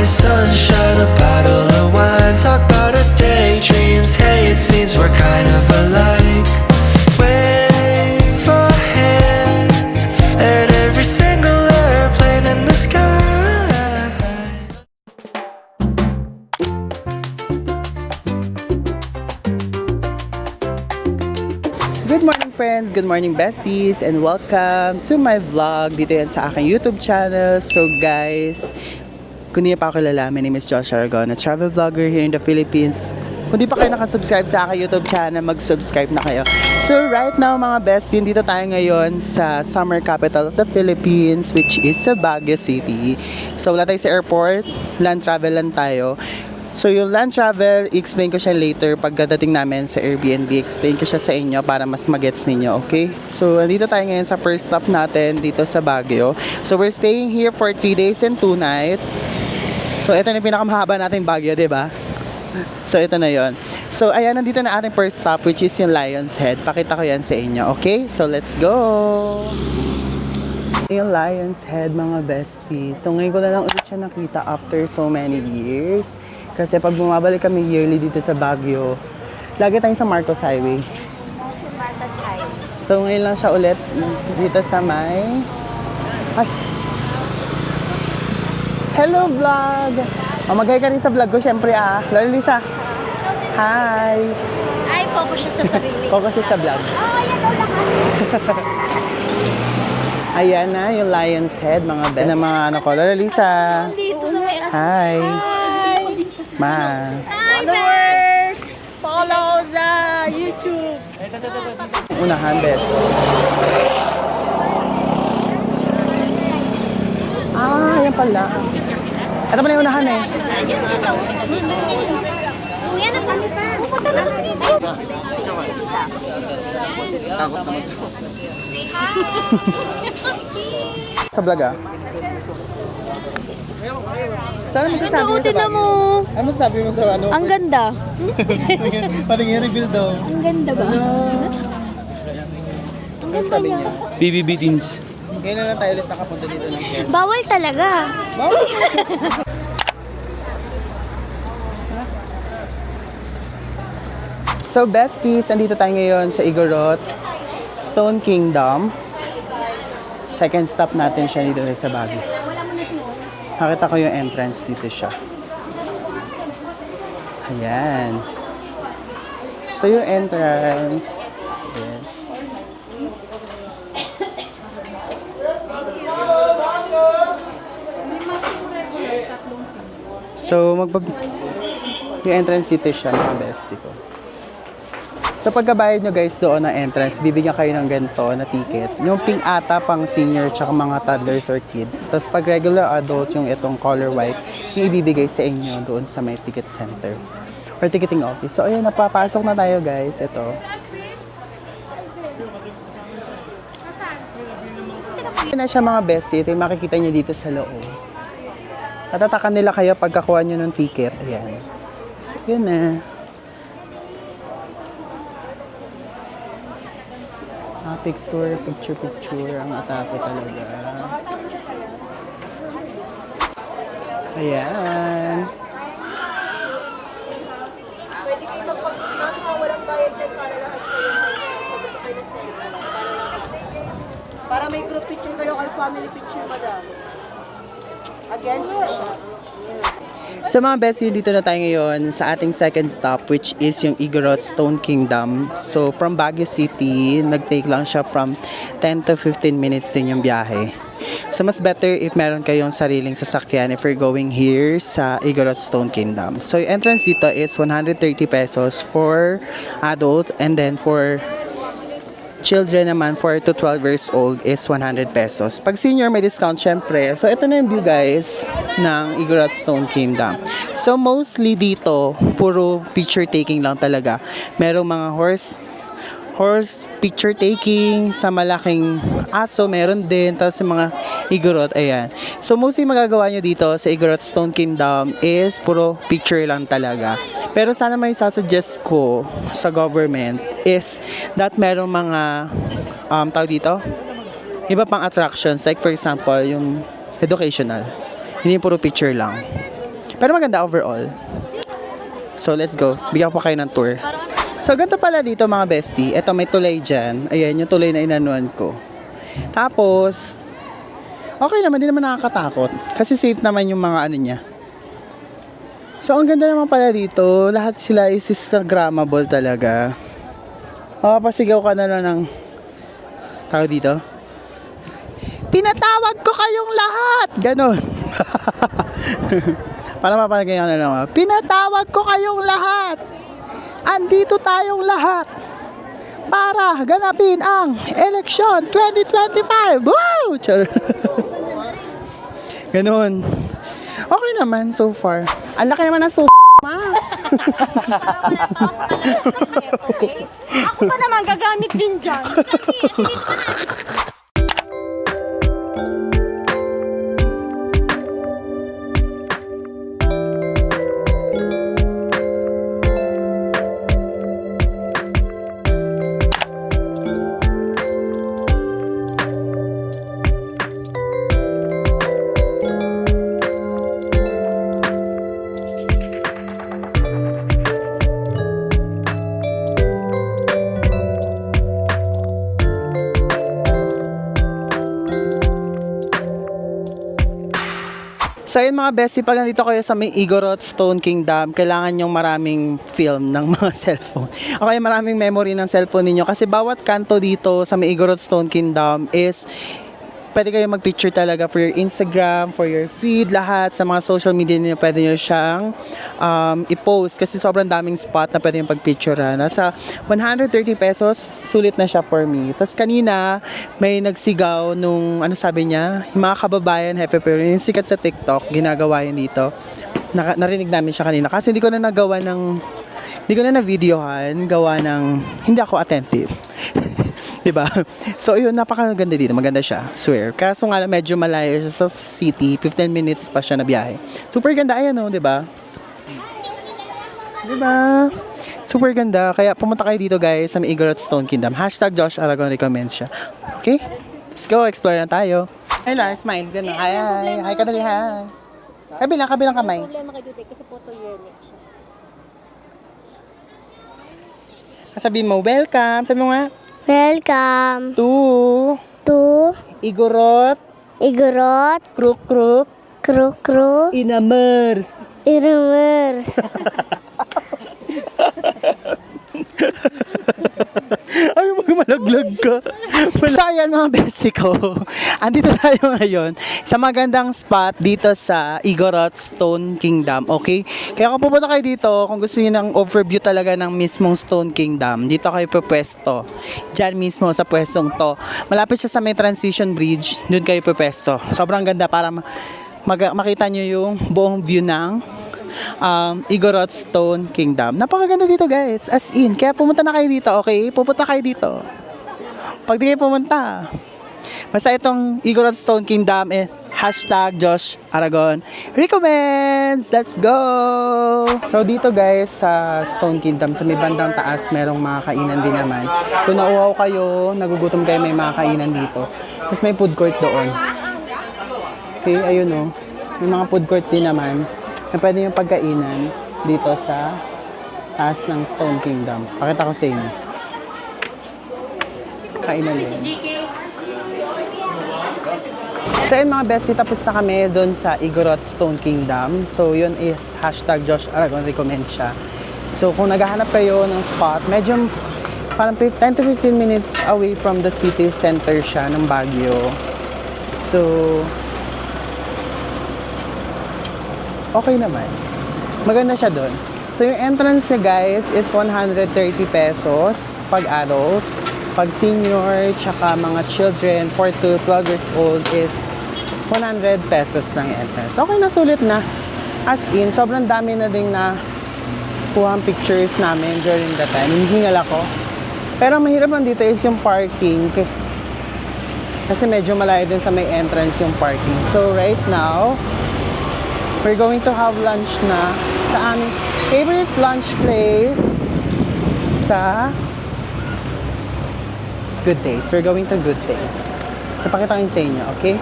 skies, sunshine, a bottle of wine. Talk about our daydreams, hey, it seems we're kind of alike. Wave our hands at every single airplane in the sky. Good morning friends, good morning besties, and welcome to my vlog. Dito yan sa aking YouTube channel. So guys, kung di pa ako kilala, my name is Josh Aragon, a travel vlogger here in the Philippines. Kung di pa kayo nakasubscribe sa aking YouTube channel, mag-subscribe na kayo. So right now mga besties, dito tayo ngayon sa summer capital of the Philippines, which is sa Baguio City. So wala tayo sa airport, land travel lang tayo. So yung land travel, i-explain ko siya later pagdating namin sa Airbnb. Explain ko siya sa inyo para mas magets ninyo, okay? So nandito tayo ngayon sa first stop natin dito sa Baguio. So we're staying here for 3 days and 2 nights. So ito na yung pinakamahaba nating Baguio, diba? So ito na yon. So ayan, nandito na ating first stop, which is yung Lion's Head. Pakita ko yan sa inyo, okay? So let's go! Yung Lion's Head mga besties. So ngayon ko na lang ulit siya nakita after so many years. Kasi pag bumabalik kami yearly dito sa Baguio, lagi tayong sa Marcos Highway. Marcos Highway. So ngayon lang siya ulit dito sa may... Ay! Hello vlog! Mag-hi ka rin sa vlog ko syempre Lalo Lisa. Hi! Ay, focus siya sa sarili. Focus siya sa vlog. Ayan daw lang. Ayan na yung Lion's Head mga best. Na mga ano ko. Lalo Lisa. Dito sa may... Hi! Ma. Followers! Follow the YouTube! Unahan, best. Yan pala. Ito pala yung unahan eh. Yan ang kami pa. Pupunta na lang dito. Sa vlog Sana masasabi mo sa Tignan mo. Ano masasabi mo sa ano? Ang ganda. Parang i-reveal daw. Ang ganda ba? Ang ganda Sabi niya. niya. BBB Teens. Ngayon na lang tayo ulit nakapunta dito ng Quezon. Bawal talaga. Bawal. So besties, andito tayo ngayon sa Igorot Stone Kingdom. Second stop natin siya dito sa Baguio. Nakita ko yung entrance dito siya. Ayan. So yung entrance, yes. So yung entrance dito siya mga bestie ko. So pagkabayad nyo guys doon ng entrance, bibigyan kayo ng ganito na ticket. Yung pink ata pang senior tsaka mga toddlers or kids. Tapos pag regular adult, yung itong color white, yung ibibigay sa inyo doon sa may ticket center or ticketing office. So ayun, napapasok na tayo guys. Ito. Ito na siya mga bestie. Ito yung makikita nyo dito sa loob. Tatatakan nila kayo pagkakuha nyo ng ticket. Ayan. So yun na. Picture ang atake talaga. Ayan. Pwede kayo walang bayad dyan para lahat kayo para may group picture kayo or family picture, madam. Again, siya. Sa mga bestie, dito na tayo ngayon sa ating second stop, which is yung Igorot Stone Kingdom. So from Baguio City, nag-take lang siya from 10 to 15 minutes din yung biyahe. So mas better if meron kayong sariling sasakyan if you're going here sa Igorot Stone Kingdom. So yung entrance dito is 130 pesos for adult, and then for children naman 4 to 12 years old is 100 pesos. Pag senior may discount syempre. So ito na yung view guys ng Igorot Stone Kingdom. So mostly dito puro picture taking lang talaga. Merong mga horse picture taking, sa malaking aso meron din, tapos sa mga Igorot, ayan. So mostly magagawa nyo dito sa Igorot Stone Kingdom is puro picture lang talaga. Pero sana may sasuggest ko sa government is that merong mga tawag dito, iba pang attractions, like for example yung educational, hindi puro picture lang. Pero maganda overall. So, let's go. Bigyan ko pa kayo ng tour. So, ganito pala dito mga bestie. Ito, may tulay dyan. Ayan, yung tulay na inanuan ko. Tapos, okay naman, di naman nakakatakot. Kasi safe naman yung mga ano niya. So, ang ganda naman pala dito. Lahat sila is Instagrammable talaga. Makapasigaw ka na lang ng tao dito. Pinatawag ko kayong lahat! Ganon. Para mapalagay ka na lang. Pinatawag ko kayong lahat! Andito tayong lahat! Para ganapin ang eleksyon 2025! Woo! Char. Ganon. Okay naman so far. Ang laki naman ng ma. Ako pa naman gagamit din dyan. So yun mga bestie, pag nandito kayo sa may Igorot Stone Kingdom, kailangan yung maraming film ng mga cellphone. Okay, maraming memory ng cellphone ninyo kasi bawat kanto dito sa may Igorot Stone Kingdom is pwede kayo mag-picture talaga for your Instagram, for your feed, lahat sa mga social media niyo pwede nyo siyang i-post kasi sobrang daming spot na pwede yung pag-picturean. At sa 130 pesos, sulit na siya for me. Tapos kanina, may nagsigaw nung, ano sabi niya, yung mga kababayan, Hefe Pero, yung sikat sa TikTok, ginagawa yun dito. Narinig namin siya kanina kasi hindi ko na na-videohan, gawa ng, hindi ako attentive. Diba? So, yun, napakaganda dito. Maganda siya. Swear. Kaso nga lang, medyo malayo siya sa city. 15 minutes pa siya na biyahe. Super ganda. Ayan, no? Diba? Diba? Super ganda. Kaya pumunta kayo dito, guys, sa Igorot Stone Kingdom. Hashtag Josh Aragon recommends siya. Okay? Let's go. Explore na tayo. Hey, Lars. Smile. Ganun. Hi, hi. Hi ka dali, hi. Kabilang kamay. Problema kay Dute kasi photogenic siya. Sabihin mo, welcome. Sabi mo nga, Welcome to to Igorot Igorot Kruk Inamers. Ay, magmalaglag ka. So, ayan mga bestie ko. Andito tayo ngayon sa magandang spot dito sa Igorot Stone Kingdom. Okay? Kaya kung pupunta kayo dito, kung gusto niyo ng overview talaga ng mismong Stone Kingdom, dito kayo pupwesto. Diyan mismo sa pwestong to. Malapit siya sa may transition bridge. Doon kayo pupwesto. Sobrang ganda para makita nyo yung buong view ng Igorot Stone Kingdom. Napakaganda dito, guys. As in. Kaya pumunta na kayo dito, okay? Pupunta kayo dito. Pag di kayo pumunta, basta itong Igorot Stone Kingdom, hashtag Josh Aragon recommends. Let's go! So dito, guys, sa Stone Kingdom, sa may bandang taas, merong mga kainan din naman. Kung nauuhaw kayo, nagugutom kayo, may mga kainan dito. Tapos may food court doon. Okay, ayun o. May mga food court din naman na pwede yung pagkainan dito sa taas ng Stone Kingdom. Pakita ko sa inyo. Kainan din. So yun mga bestie, tapos na kami doon sa Igorot Stone Kingdom. So yun is hashtag Josh Aragon recommends siya. So kung naghahanap kayo ng spot, medyo parang 10 to 15 minutes away from the city center siya ng Baguio. So okay naman. Maganda siya doon. So, yung entrance niya, guys, is 130 pesos pag adult. Pag senior, tsaka mga children, 4 to 12 years old, is 100 pesos lang yung entrance. Okay na, sulit na. As in, sobrang dami na ding na kuhang pictures namin during the time. Hingal ako. Pero mahirap lang dito is yung parking. Kasi medyo malayo din sa may entrance yung parking. So, right now, we're going to have lunch na sa aming favorite lunch place sa Good Days. We're going to Good Days. So, pakita ko sa inyo, okay?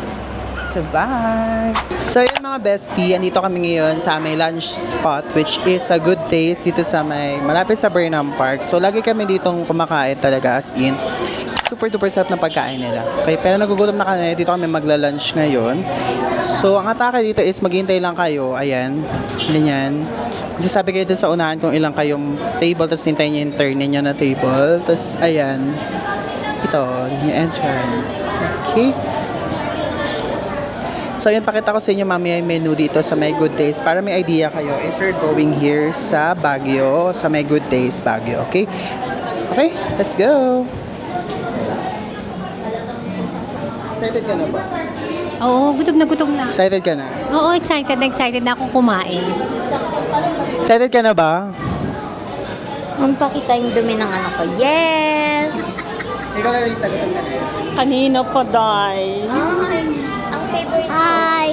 So, bye! So, yun mga bestie, andito kami ngayon sa may lunch spot which is a good taste dito sa may malapit sa Burnham Park. So, lagi kami ditong kumakain talaga as in. Super duper sarap ng pagkain nila. Okay, pero nagugutom na kami. Dito kami magla-lunch ngayon. So, ang atake dito is maghintay lang kayo. Ayan. Ganyan. Sasabi kayo dun sa unahan kung ilang kayong table, tapos hintayin nyo yung turn ninyo na table. Tapos, ayan. Ito, yung entrance. Okay. So, yun, pakita ko sa inyo mamaya yung menu dito sa May Good Days para may idea kayo if you're going here sa Baguio, sa May Good Days, Baguio. Okay? Okay, let's go! Excited ka na ba? Oo, gutom na. Excited ka na? Oo, excited na akong kumain. Excited ka na ba? Magpakita yung dumi ng ano ko. Yes! Ikaw na lang yung sagutan ka na. Kanina pa, Day. Ang favorite. Hi!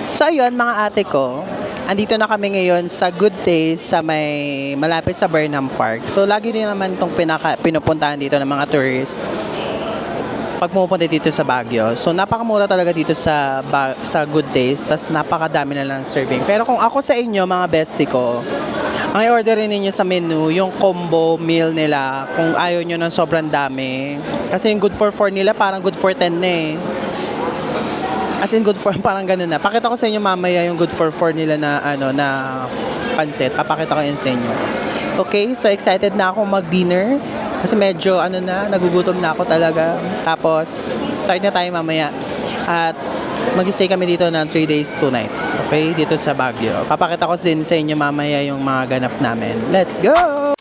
So ayun mga ate ko, andito na kami ngayon sa Good Days sa may malapit sa Burnham Park. So lagi din naman itong pinupuntahan dito ng mga tourists pag pumupunta dito sa Baguio. So napakamura talaga dito sa Good Days, tas napakadami na lang serving. Pero kung ako sa inyo mga bestie ko, ang i-orderin ninyo sa menu, yung combo meal nila, kung ayaw nyo ng sobrang dami. Kasi yung good for 4 nila parang good for 10 na eh. As in good for, parang ganun na. Pakita ko sa inyo mamaya yung good for 4 nila na, na pancit. Papakita ko yun sa inyo. Okay, so excited na ako mag-dinner. Kasi medyo, nagugutom na ako talaga. Tapos, start na tayo mamaya. At mag-stay kami dito ng 3 days, 2 nights. Okay, dito sa Baguio. Papakita ko din sa inyo mamaya yung mga ganap namin. Let's go!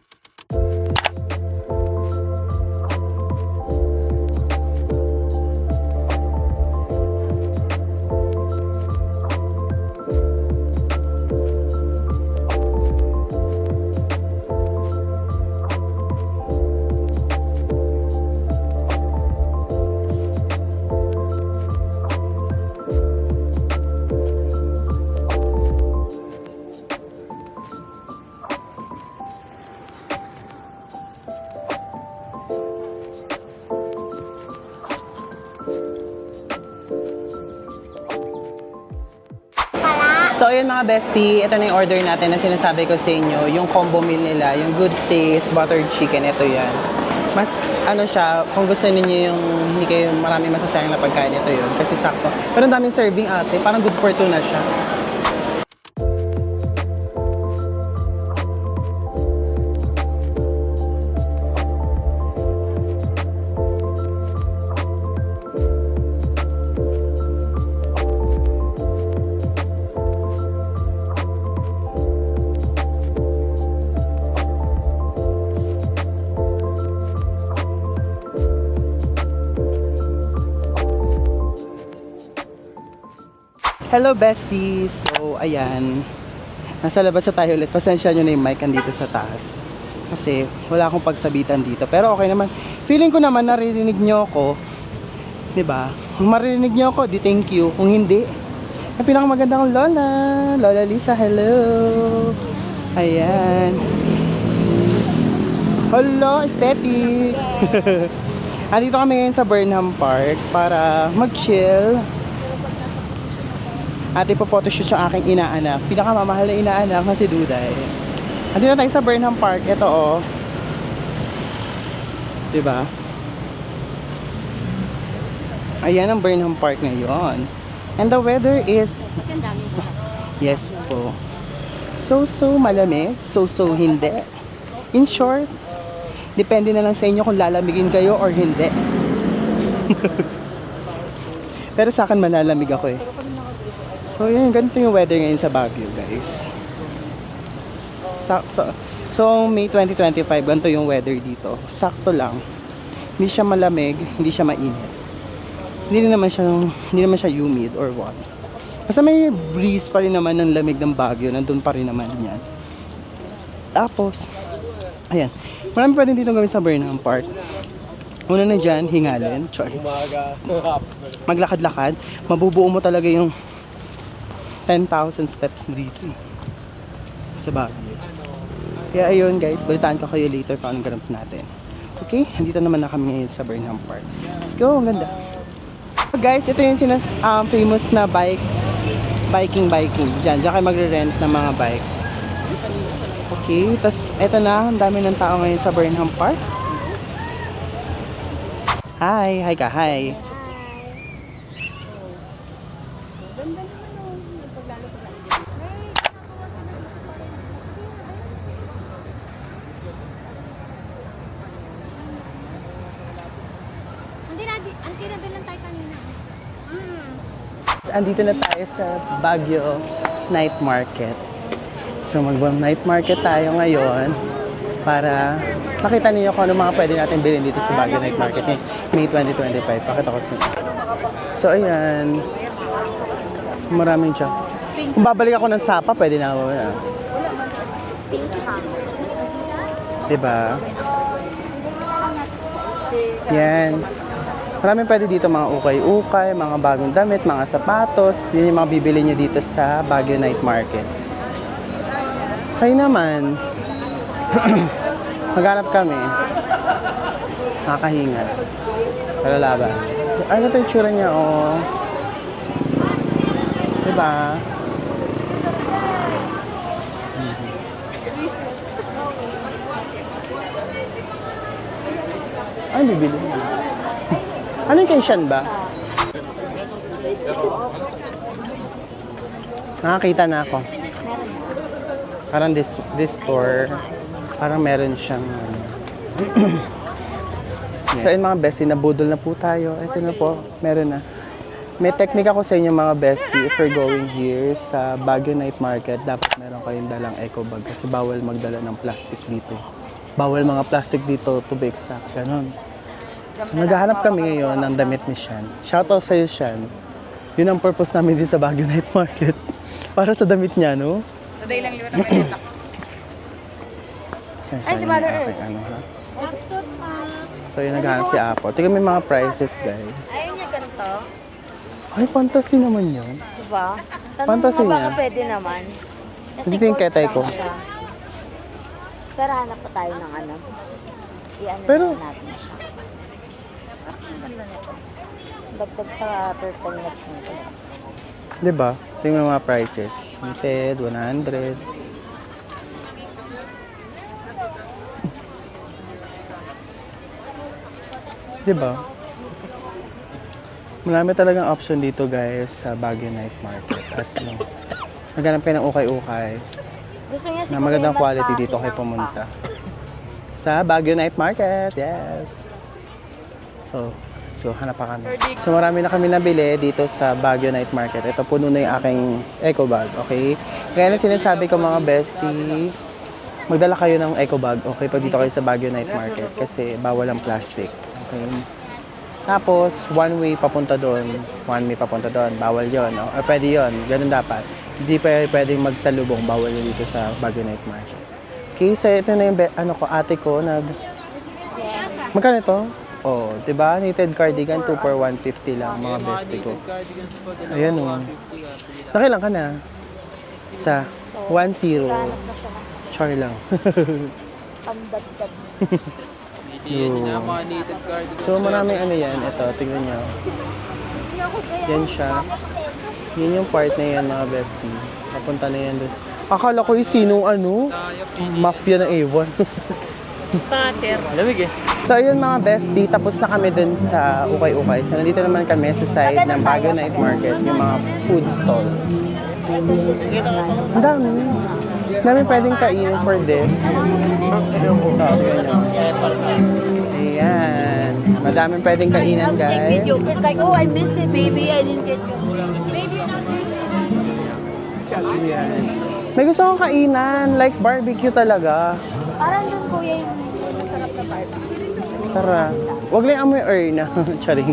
So, ayun mga bestie, ito na yung order natin na sinasabi ko sa inyo. Yung combo meal nila, yung good taste, buttered chicken, ito yan. Mas, siya, kung gusto niyo yung hindi kayo marami masasayang na pagkain, ito yun. Kasi sakto. Pero ang daming serving ate, parang good for 2 na siya. Hello besties! So, ayan. Nasa labas na tayo ulit. Pasensya nyo na yung mic andito sa taas. Kasi wala akong pagsabitan dito. Pero okay naman. Feeling ko naman naririnig nyo ako. 'Di ba? Kung maririnig nyo ako, di thank you. Kung hindi, ang pinakamaganda kong Lola. Lola Lisa, hello! Ayan. Hello, aesthetic! Andito kami ngayon sa Burnham Park para mag-chill. At ipo-photoshoot yung aking inaanak. Pinakamamahal na inaanak na si Duday. Andito na tayo sa Burnham Park. Ito oh. Diba? Ayan ang Burnham Park ngayon. And the weather is... Yes po. So malamig. So hindi. In short, depende na lang sa inyo kung lalamigin kayo or hindi. Pero sa akin malalamig ako eh. So yun, ganito yung weather ngayon sa Baguio guys. So, May 2025, ganito yung weather dito. Sakto lang. Hindi siya malamig, hindi siya mainit. Hindi naman siya humid or what. Basta may breeze pa rin naman ng lamig ng Baguio, nandun pa rin naman yan. Tapos, ayan. Marami pa rin dito gawin sa Burnham Park. Una na dyan, hingalin. Sorry. Maglakad-lakad. Mabubuo mo talaga yung 10,000 steps dito sa Baguio. Kaya ayun guys, balitaan ko kayo later kung anong ganap natin. Okay, andito naman na kami ngayon sa Burnham Park. Let's go, ang ganda. Guys, ito yung famous na biking. Diyan kayo magre-rent ng mga bike. Okay, tas eto na, ang dami ng tao ngayon sa Burnham Park. Hi ka, hi. Anti na doon lang tayo kanina. Andito na tayo sa Baguio Night Market. So mag-night market tayo ngayon para makita niyo kung ano mga pwede natin bilhin dito sa Baguio Night Market ni May 2025. Pakita ko sa inyo. So ayan. Maraming siya. Kung babalik ako ng Sapa, pwede na ako na. Diba? Yan. Maraming pwede dito, mga ukay-ukay, mga bagong damit, mga sapatos. Yun yung mga bibili nyo dito sa Baguio Night Market. Kayo naman, maghanap kami. Nakakahinga. Kalala ba? Ano ito yung tsura niya, oh. Diba? Ay, bibili mo. Ano yung Kaishan ba? Nakakita na ako. Parang this store, parang meron siyang So yun mga bestie, nabudol na po tayo. Ito na po, meron na. May technique ako sa inyo mga bestie. If you're going here sa Baguio Night Market, dapat meron kayong dalang eco bag kasi bawal magdala ng plastic dito. Bawal mga plastic dito to be exact. Ganon. So naghahanap kami ngayon ng damit ni Shan. Shoutout sa'yo, Shan. Yun ang purpose namin din sa Baguio Night Market. Para sa damit niya, no? Today lang liwat ang malita. Ay, si Mother Earth. So yun, naghahanap si Apo. Tingnan mo yung mga prices, guys. Ayun niya ganito. Ay, fantasy naman yun. Diba? Tanong Fantasy mo niya. baka pwede naman. Kasi Hindi yung gold ketay lang ko. siya. Pero hanap pa tayo ng ano. I-ano Pero- natin siya. Ang ganda nito. Dagdag sa turtleneck nito. Diba? Tingnan mo yung mga prices. 100, 100. Diba? Marami talagang option dito guys sa Baguio Night Market. As in, naghanap kayo ng ukay-ukay Gusto niya na siguro magandang yung mas quality dito kayo makinang pumunta. Sa Baguio Night Market, yes! So hanap pa kami. So marami na kami nabili dito sa Baguio Night Market. Ito puno na yung aking eco bag, okay? Kaya na sinasabi ko mga bestie, magdala kayo ng eco bag, okay? Pag dito kayo sa Baguio Night Market kasi bawal ang plastic, okay? Tapos, one way papunta doon, bawal yon, no? O pwede yon, ganun dapat. Hindi pa pwedeng magsalubong, bawal yun dito sa Baguio Night Market. Okay, so ito na yung ate ko, magkano ito? Oh, 'di ba? Knitted cardigan 2 for 150 lang mga bestie ko. Ayan oh. Nakilang ka na sa 10. Char lang. Pandagdag. So maraming ano yan. Ito, tingnan nyo. Yan siya. Yan yung part na yan mga bestie. Papunta na yan doon. Akala ko yung sinong ano? Mafia ng A1. Malamig eh. So ayun mga bestie, tapos na kami dun sa ukay-ukay. So nandito naman kami sa side ng Baguio Night Market, yung mga food stalls. Ang dami. Ang dami pwedeng kainin for this. Ayan. Madaming pwedeng kainan guys. It's like, oh, I missed it, baby. I didn't get you. Baby, you're not here. Ayan. May gusto kong kainan, like barbecue talaga. Parang doon kuya yung masarap na part. Tara. Huwag lang amoy na. Charing.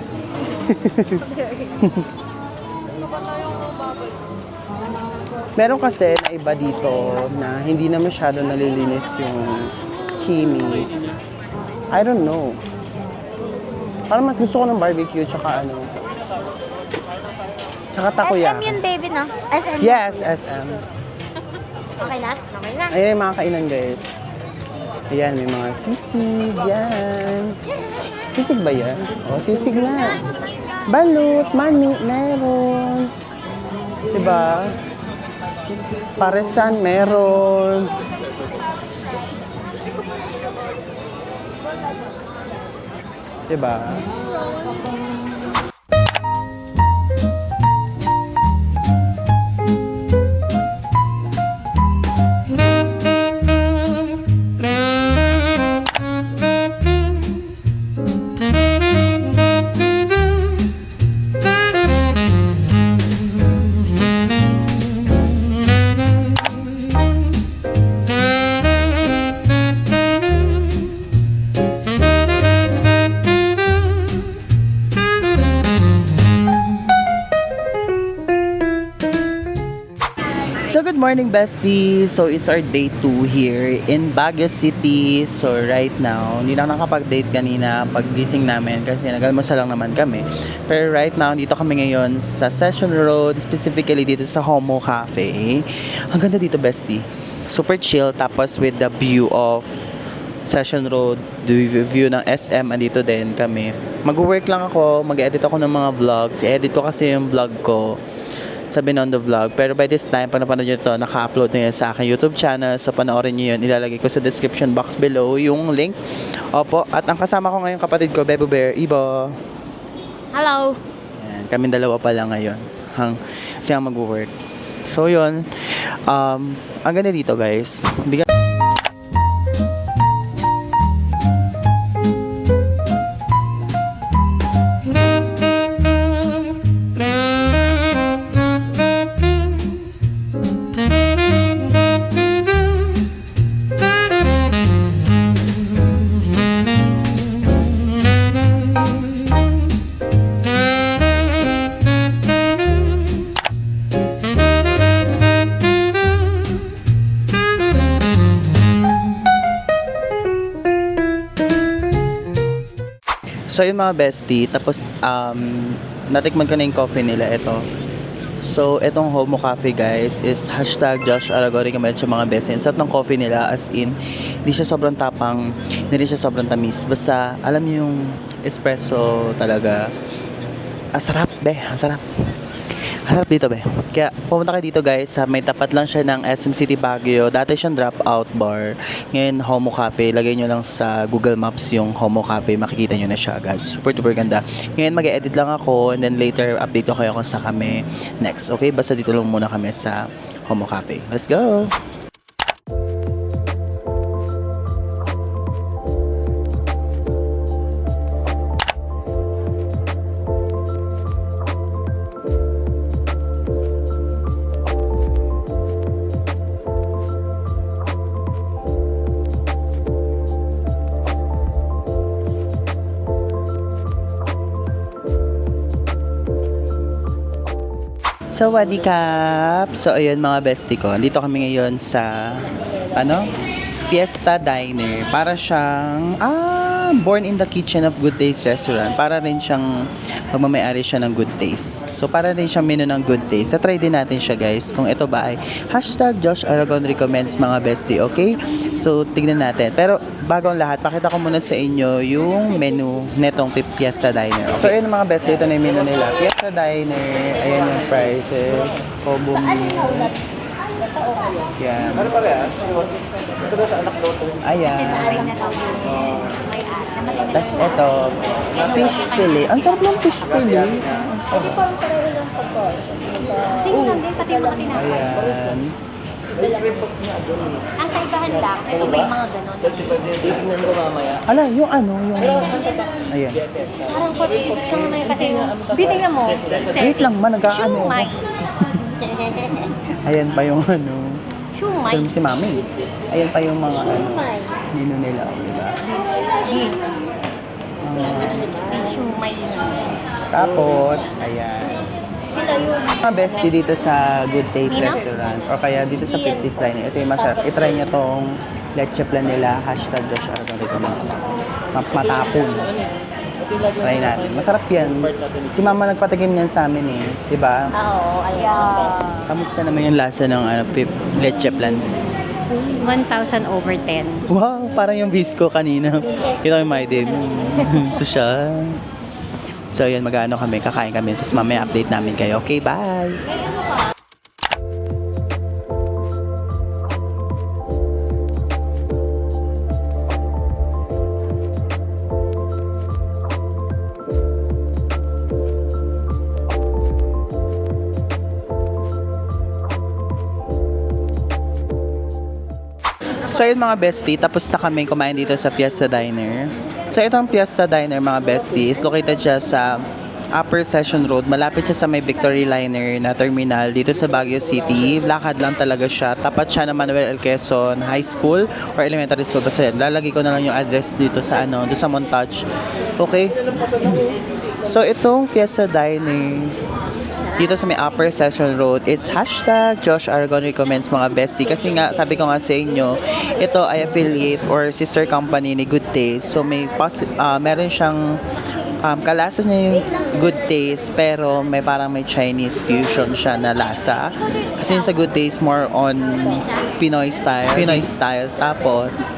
Meron kasi na iba dito na hindi na masyado nalilinis yung kimi. I don't know. Parang mas gusto ko ng barbecue tsaka ano. Tsaka takoyaki. SM yun, baby, no? SM. Yes, SM. Okay na? Okay na. Ayan yung mga kainan, guys. Ayan, may mga sisig. Yan. Sisig ba yan? O, sisig na. Balut, mani, meron. Diba? Paresan, meron. Diba? So good morning, besties. So it's our day 2 here in Baguio City. So right now, hindi na nakapag-date kanina paggising namin kasi nag-almusal lang naman kami. Pero right now, dito kami ngayon sa Session Road, specifically dito sa Homo Cafe. Ang ganda dito, bestie. Super chill, tapos with the view of Session Road, the view ng SM, andito din kami. Mag-work lang ako, mag-edit ako ng mga vlogs. I-edit ko kasi yung vlog ko sa Binondo Vlog. Pero by this time, pag napanood nyo ito, naka-upload na yun sa aking YouTube channel. So, panoorin nyo yun. Ilalagay ko sa description box below yung link. Opo. At ang kasama ko ngayon, kapatid ko, Bebo Bear, Ibo. Hello. Yan, kaming dalawa pa lang ngayon. Siya mag-work. So, yun. Ang ganda dito, guys. So yun mga bestie, tapos natikman ko na yung coffee nila, ito. So itong Homo Cafe, guys, is hashtag Josh Aragon recommend sa mga bestie. Ang sarap ng coffee nila, as in, hindi siya sobrang tapang, hindi rin siya sobrang tamis. Basta alam niyo yung espresso talaga. Ang sarap, be, ang sarap. Ang sarap dito, be. Kaya pumunta kayo dito, guys, may tapat lang siya ng SM City Baguio. Dati siyang dropout bar. Ngayon, Homo Cafe. Lagay nyo lang sa Google Maps yung Homo Cafe. Makikita nyo na siya, guys. Super duper ganda. Ngayon, mag-edit lang ako and then later, update ko kayo kung sa kami next. Okay? Basta dito lang muna kami sa Homo Cafe. Let's go! So, wadikap! So, ayun mga bestie ko. Dito kami ngayon sa, Fiesta Diner. Para siyang, Born in the Kitchen of Good Taste Restaurant. Para rin siyang, magmamayari siya ng Good Taste. So, para rin siyang menu ng Good Taste. So, try din natin siya, guys. Kung ito ba ay hashtag Josh Aragon recommends mga bestie, okay? So, tignan natin. Pero, bago ang lahat, pakita ko muna sa inyo yung menu netong Fiesta Diner. Okay? So, ayun mga bestie, ito na yung menu nila. Fiesta Diner, ayan yung prices. Combo meal. Yan. Ano pa rin? Ito ba sa anak loto? Ayan. Tapos ito, fish fillet. Ang sarap ng fish fillet. Hindi parang pareho lang pagkain. Tingnan din, pati mga tinapay. Ayan. Ang kaibahan lang, ito may mga ganon. Tingnan ko mamaya. Ala, yung ayan. Parang pati-tips lang naman kasi bitingnan mo. Wait lang man, nag-aano. Shumay. Ayan pa yung Shumay. Film si Mami. Ayan pa yung mga Shumay. Menu nila, di ba? Shumay. Tapos, ayan. Sila yun. Mga bestie dito sa Good Taste Restaurant or kaya dito sa 50s Dining. Ito yung masarap. I-try nyo tong leche plan nila. Hashtag Josh Argon recommends. Matapon. Try natin. Masarap yan. Si mama nagpatikim yan sa amin eh. Diba? Oo, ayan. Kamusta naman yung lasa ng leche plan? 1,000 over 10. Wow, parang yung visco kanina. Kita yung my day. Social. So yun, mag-ano kami, kakain kami. Tapos mamaya update namin kayo. Okay, bye! So yun mga bestie, tapos na kami kumain dito sa Fiesta Diner. So itong Fiesta Diner mga bestie is located siya sa Upper Session Road. Malapit siya sa may Victory Liner na terminal dito sa Baguio City. Lakad lang talaga siya. Tapat siya ng Manuel L. Quezon High School or Elementary School. Basta yan. Lalagay ko na lang yung address dito sa doon sa montage. Okay? So itong Fiesta Diner dito sa may Upper Session Road is hashtag Josh Argon recommends mga bestie. Kasi nga, sabi ko nga sa inyo, ito ay affiliate or sister company ni Good Taste. So may meron siyang kalasa niya yung Good Taste pero may parang may Chinese fusion siya na lasa. Kasi sa Good Taste more on Pinoy style. Tapos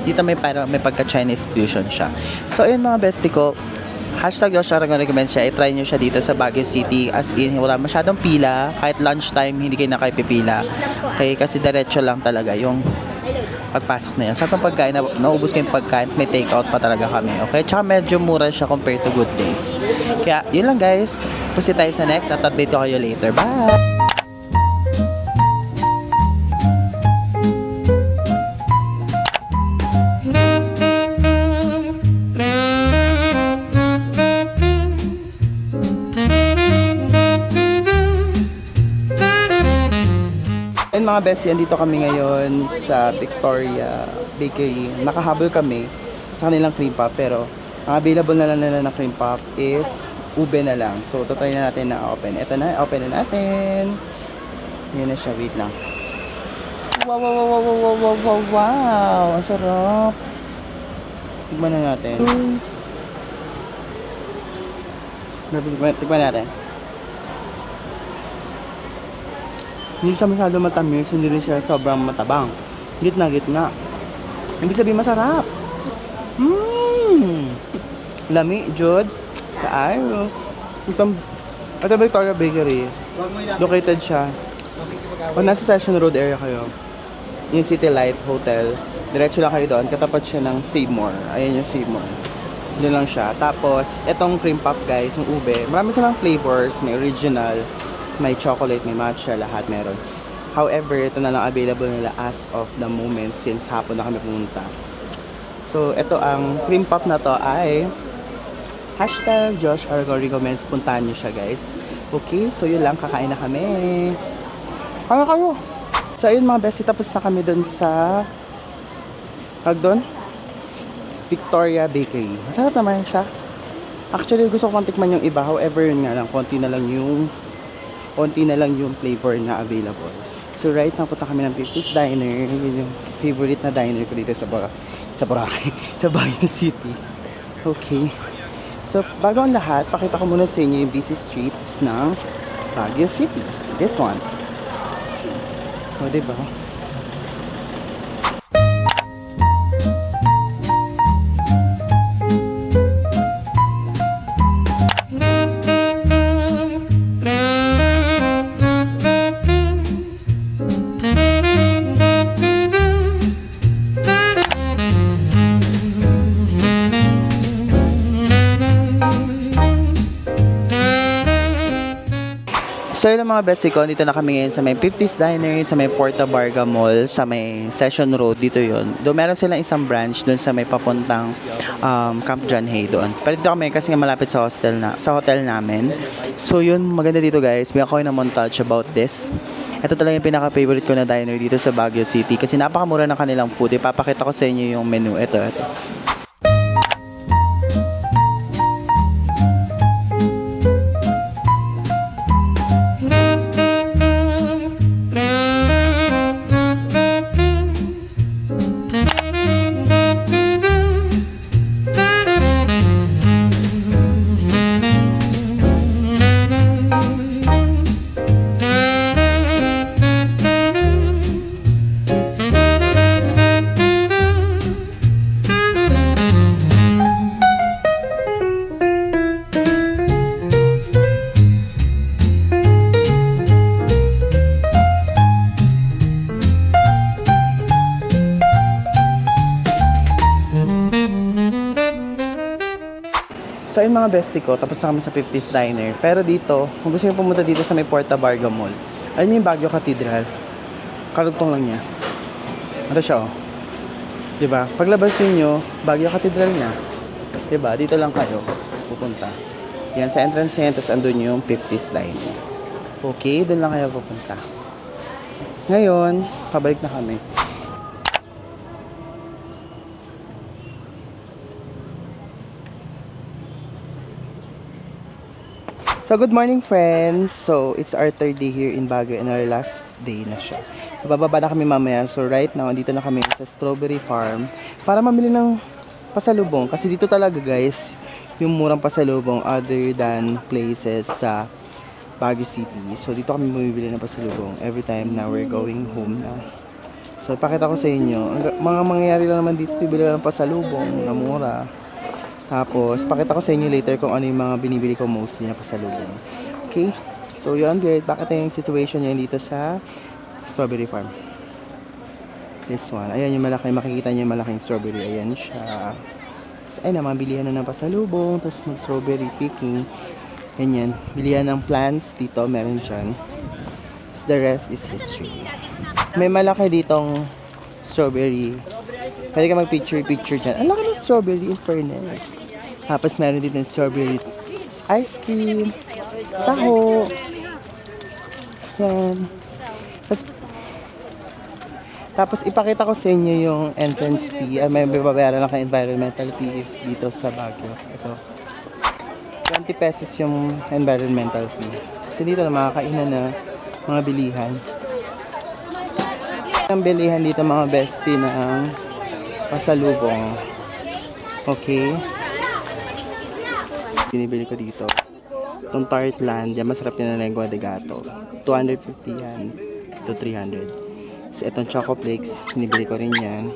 dito may parang may pagka Chinese fusion siya. So ayun mga bestie ko, hashtag Josh Argon recommends siya. I-try nyo siya dito sa Baguio City. As in, wala masyadong pila. Kahit lunchtime, hindi kayo na kayo pipila. Okay, kasi diretso lang talaga yung pagpasok na yan. Sa itong pagkain, naubos ko yung pagkain, may take out pa talaga kami. Okay, tsaka medyo mura siya compared to Good Days. Kaya, yun lang guys. Pusi tayo sa next at update ko kayo later. Bye! Mga bestie, andito kami ngayon sa Victoria Bakery. Nakahabol kami sa kanilang cream pop pero ang available na lang nila na cream pop is ube na lang. So, try na natin na open. Ito na, open na natin. Yan na siya, wait lang. Wow, wow, wow, wow, wow, wow, wow, wow. Ang sarap. Tignan na natin. Tignan natin. Hindi siya masyado matamis, hindi rin siya sobrang matabang. Gitna. Ibig sabihin masarap. Lami, Jod. Kaayo. Ito Victoria Bakery. Located siya. Kung nasa Session Road area kayo, yung City Light Hotel, diretso lang kayo doon. Katapat siya ng Seymour. Ayan yung Seymour. Doon lang siya. Tapos, etong cream puff guys, yung ube. Marami silang flavors. May original, may chocolate, may matcha, lahat meron. However, ito na lang available nila as of the moment since hapon na kami pumunta. So, ito ang cream puff na to ay hashtag Josh Argon recommends. Puntahan nyo siya guys. Okay, so yun lang, kakain na kami. Kayo. So, ayun mga bestie, tapos na kami dun sa Victoria Bakery. Masarap naman siya. Actually, gusto ko tikman yung iba. However, yun nga lang, konti na lang yung flavor na available. So right now, punta kami ng 50s Diner. Yun yung favorite na diner ko dito sa Boracay, sa Baguio City. Okay. So, bago ang lahat, pakita ko muna sa inyo yung busy streets ng Baguio City. This one. O, diba? So yun mga bestie ko, dito na kami ngayon sa may 50s Diner, sa may Porta Barga Mall, sa may Session Road, dito yun. Doon meron silang isang branch doon sa may papuntang Camp John Hay doon. Pero dito kami kasi nga malapit sa hotel namin. So yun, maganda dito guys. May ako na montage about this. Ito talaga yung pinaka-favorite ko na diner dito sa Baguio City kasi napakamura ng kanilang food. Ipapakita ko sa inyo yung menu. Ito. So yung mga bestie ko, tapos na kami sa 50s Diner. Pero dito, kung gusto nyo pumunta dito sa may Porta Barga Mall, ayun yung Baguio Cathedral. Karugtong lang niya. Ito siya oh. Diba? Paglabas ninyo, Baguio Cathedral niya. Diba? Dito lang kayo pupunta. Yan, sa entrance niya, tapos andun yung 50s Diner. Okay, doon lang kayo pupunta. Ngayon, pabalik na kami. So, good morning friends! So, it's our third day here in Baguio and our last day na siya. Bababa na kami mamaya. So, right now, dito na kami sa Strawberry Farm para mamili ng pasalubong. Kasi dito talaga guys, yung murang pasalubong other than places sa Baguio City. So, dito kami bumibili ng pasalubong every time na we're going home na. So, ipakita ko sa inyo. Mga mangyayari lang naman dito, bibili ng pasalubong na mura. Tapos, pakita ko sa inyo later kung ano yung mga binibili ko mostly na pasalubong. Okay? So, yun, great. Bakit yung situation niya dito sa Strawberry Farm? This one. Ayan yung malaki. Makikita niyo yung malaking strawberry. Ayan siya. Tapos, ayun na, mga bilihan na ng pasalubong. Tapos, mag-strawberry picking. Ganyan. Bilihan ng plants dito. Meron dyan. Tapos, the rest is history. May malaki ditong strawberry. Pwede ka mag-picture dyan. Ang laki ng strawberry in fairness. Tapos meron dito ng strawberry ice cream, taho. Yan. Tapos ipakita ko sa inyo yung entrance fee. May babayaran lang kayo environmental fee dito sa Baguio. Ito. 20 pesos yung environmental fee. Kasi dito na makakainan na mga bilihan. Ang bilihan dito mga bestie na pasalubong. Okay. Binibili ko dito. Itong tart land, yan masarap yan na lengua de gato. 250 yan to 300. So itong choco flakes, binibili ko rin yan.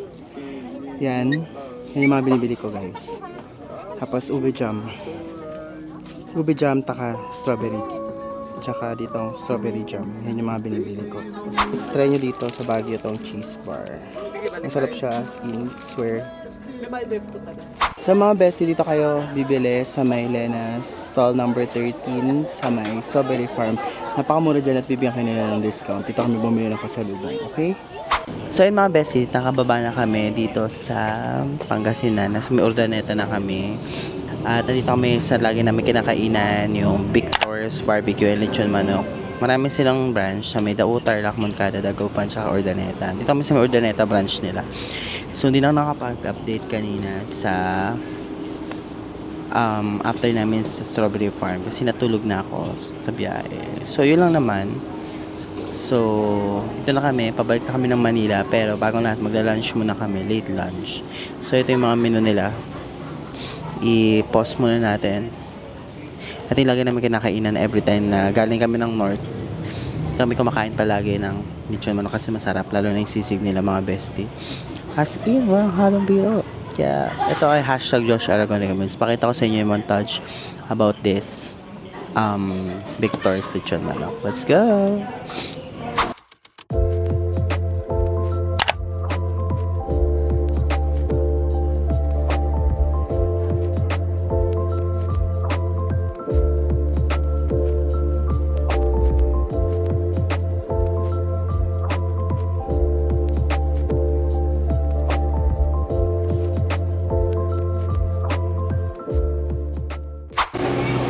Yan. Yan yung mga binibili ko guys. Tapos ube jam. Ube jam taka strawberry. Tsaka ditong strawberry jam. Yan yung mga binibili ko. Tapos try nyo dito sa Baguio itong cheese bar. Masarap siya, skin, swear. Sa mga bestie, dito kayo bibili sa may Lena's stall number 13 sa may Strawberry Farm. Napakamura dyan at bibigyan kayo nila ng discount. Dito kami bumili ng pasalubong, okay? So yun mga bestie, nakababa na kami dito sa Pangasinan. Nasa may Urdaneta na kami. At dito kami sa lagi namin kinakainan yung Victor's Barbecue and Lechon Manok. Marami silang branch sa may Dautar, Moncada, Dagupan, saka Urdaneta. Dito kami sa may Urdaneta branch nila. So, hindi na nakapag-update kanina sa after namin sa Strawberry Farm kasi natulog na ako sa biyahe. So, yun lang naman. So, dito na kami. Pabalik na kami ng Manila. Pero bago lahat, magla-lunch muna kami. Late lunch. So, ito yung mga menu nila. I-pause muna natin. At yung lagi namin kinakainan every time na galing kami ng North. Kami kumakain palagi ng lechon manok kasi masarap. Lalo na yung sisig nila mga bestie. As in, walang halong biro. Kaya, ito ay hashtag Josh Aragon Recommends. Pakita ko sa inyo yung montage about this Victor's Lechon Manok. Let's go!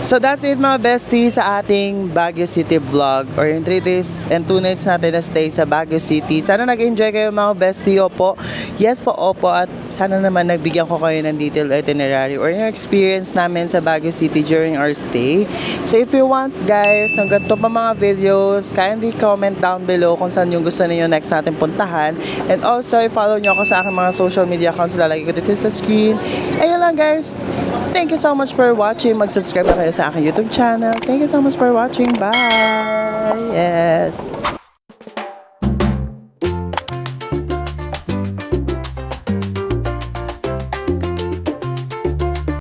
So that's it mga besties sa ating Baguio City vlog or yung 3 days and 2 nights natin na stay sa Baguio City. Sana nag-enjoy kayo mga bestie, opo. Yes po, opo. At sana naman nagbigyan ko kayo ng detailed itinerary or yung experience namin sa Baguio City during our stay. So if you want guys, ng ganito pa mga videos, kindly comment down below kung saan yung gusto niyo next natin puntahan. And also, i-follow nyo ako sa aking mga social media accounts. Lalagay ko dito sa screen. Ayun lang guys. Thank you so much for watching. Mag-subscribe na kayo sa aking YouTube channel. Thank you so much for watching. Bye! Yes!